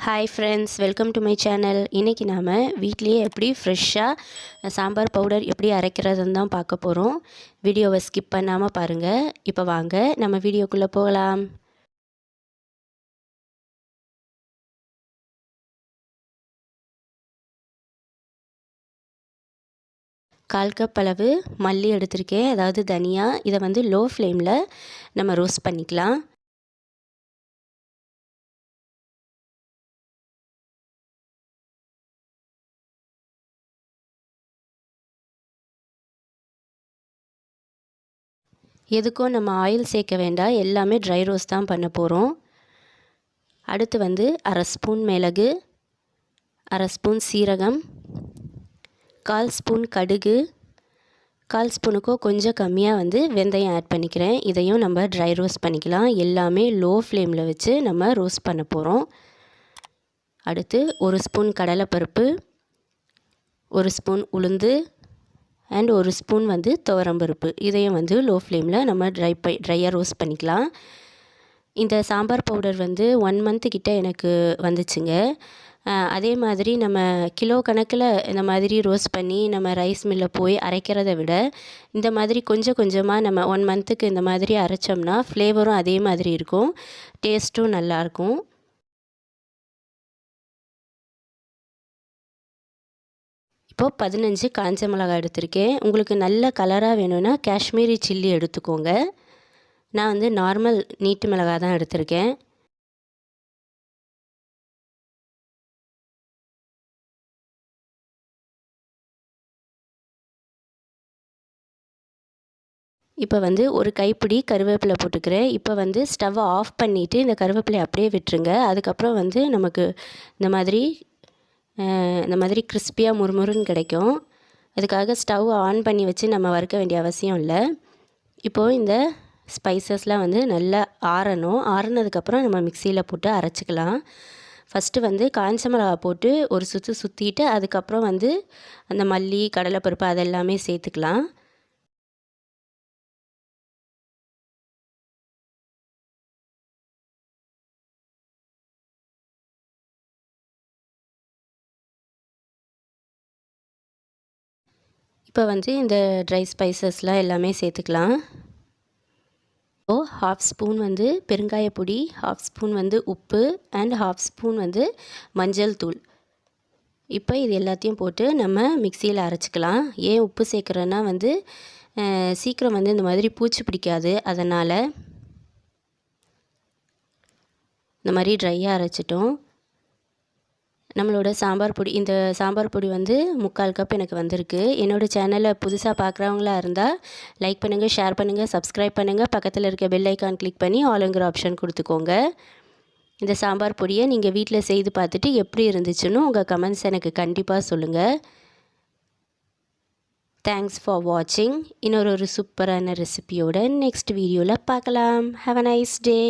Hi friends, welcome to my channel. இன்றைக்கி நாம் வீட்லேயே எப்படி ஃப்ரெஷ்ஷாக சாம்பார் பவுடர் எப்படி அரைக்கிறதுன்னு தான் பார்க்க போகிறோம். வீடியோவை ஸ்கிப் பண்ணாமல் பாருங்கள். இப்போ வாங்க நம்ம வீடியோக்குள்ளே போகலாம். கால் கப் அளவு மல்லி எடுத்திருக்கேன், அதாவது தனியா. இதை வந்து லோ ஃப்ளேமில் நம்ம ரோஸ்ட் பண்ணிக்கலாம். எதுக்கும் நம்ம ஆயில் சேர்க்க வேண்டாம், எல்லாமே ட்ரை ரோஸ்ட் தான் பண்ண போகிறோம். அடுத்து வந்து அரை ஸ்பூன் மிளகு, அரை ஸ்பூன் சீரகம், 1/4 ஸ்பூன் கடுகு, 1/4 ஸ்பூனுக்கோ கொஞ்சம் கம்மியாக வந்து வெந்தயம் ஆட் பண்ணிக்கிறேன். இதையும் நம்ம ட்ரை ரோஸ்ட் பண்ணிக்கலாம். எல்லாமே லோ ஃப்ளேமில் வச்சு நம்ம ரோஸ்ட் பண்ண போகிறோம். அடுத்து 1 ஸ்பூன் கடலைப்பருப்பு, 1 ஸ்பூன் உளுந்து அண்ட் 1 ஸ்பூன் வந்து துவரம்பருப்பு. இதையும் வந்து லோ ஃப்ளேமில் நம்ம ட்ரையாக ரோஸ்ட் பண்ணிக்கலாம். இந்த சாம்பார் பவுடர் வந்து 1 மந்த்து கிட்ட எனக்கு வந்துச்சுங்க. அதே மாதிரி நம்ம கிலோ கணக்கில் இந்த மாதிரி ரோஸ்ட் பண்ணி நம்ம ரைஸ் மில்லில் போய் அரைக்கிறத விட இந்த மாதிரி கொஞ்சம் கொஞ்சமாக நம்ம 1 மந்த்துக்கு இந்த மாதிரி அரைச்சோம்னா ஃப்ளேவரும் அதே மாதிரி இருக்கும், டேஸ்ட்டும் நல்லாயிருக்கும். இப்போது 15 காஞ்ச மிளகாய் எடுத்திருக்கேன். உங்களுக்கு நல்ல கலராக வேணும்னா காஷ்மீரி சில்லி எடுத்துக்கோங்க. நான் வந்து நார்மல் நீட்டு மிளகாய் தான் எடுத்திருக்கேன். இப்போ வந்து ஒரு கைப்பிடி கருவேப்பிலை போட்டுக்கிறேன். இப்போ வந்து ஸ்டவ்வை ஆஃப் பண்ணிவிட்டு இந்த கருவேப்பிலையை அப்படியே விட்டுருங்க. அதுக்கப்புறம் வந்து நமக்கு இந்த மாதிரி கிறிஸ்பியாக முறுமுறுன்னு கிடைக்கும். அதுக்காக ஸ்டவ் ஆன் பண்ணி வச்சு நம்ம வறுக்க வேண்டிய அவசியம் இல்லை. இப்போது இந்த ஸ்பைசஸ்லாம் வந்து நல்லா ஆறணும். ஆறுனதுக்கப்புறம் நம்ம மிக்சியில் போட்டு அரைச்சிக்கலாம். ஃபஸ்ட்டு வந்து காஞ்ச மிளகா போட்டு ஒரு சுற்றிட்டு அதுக்கப்புறம் வந்து அந்த மல்லி, கடலைப்பருப்பு அதெல்லாமே சேர்த்துக்கலாம். இப்போ வந்து இந்த ட்ரை ஸ்பைசஸ்லாம் எல்லாமே சேர்த்துக்கலாம். இப்போது 1/2 ஸ்பூன் வந்து பெருங்காய பொடி, 1/2 ஸ்பூன் வந்து உப்பு அண்ட் 1/2 ஸ்பூன் வந்து மஞ்சள் தூள். இப்போ இது எல்லாத்தையும் போட்டு நம்ம மிக்சியில் அரைச்சிக்கலாம். ஏன் உப்பு சேர்க்குறோன்னா வந்து சீக்கிரம் வந்து இந்த மாதிரி பூச்சி பிடிக்காது, அதனால் இந்த மாதிரி ட்ரையாக அரைச்சிட்டோம். நம்மளோட இந்த சாம்பார் பொடி வந்து 3/4 கப் எனக்கு வந்திருக்கு. என்னோடய சேனலை புதுசாக பார்க்குறவங்களா இருந்தால் லைக் பண்ணுங்கள், ஷேர் பண்ணுங்கள், சப்ஸ்கிரைப் பண்ணுங்கள். பக்கத்தில் இருக்க பெல் ஐக்கான் கிளிக் பண்ணி ஆளுங்கிற ஆப்ஷன் கொடுத்துக்கோங்க. இந்த சாம்பார் பொடியை நீங்கள் வீட்டில் செய்து பார்த்துட்டு எப்படி இருந்துச்சுன்னு உங்கள் கமெண்ட்ஸ் எனக்கு கண்டிப்பாக சொல்லுங்கள். தேங்க்ஸ் ஃபார் வாட்சிங். இன்னொரு சூப்பரான ரெசிபியோட நெக்ஸ்ட் வீடியோவில் பார்க்கலாம். Have a nice day.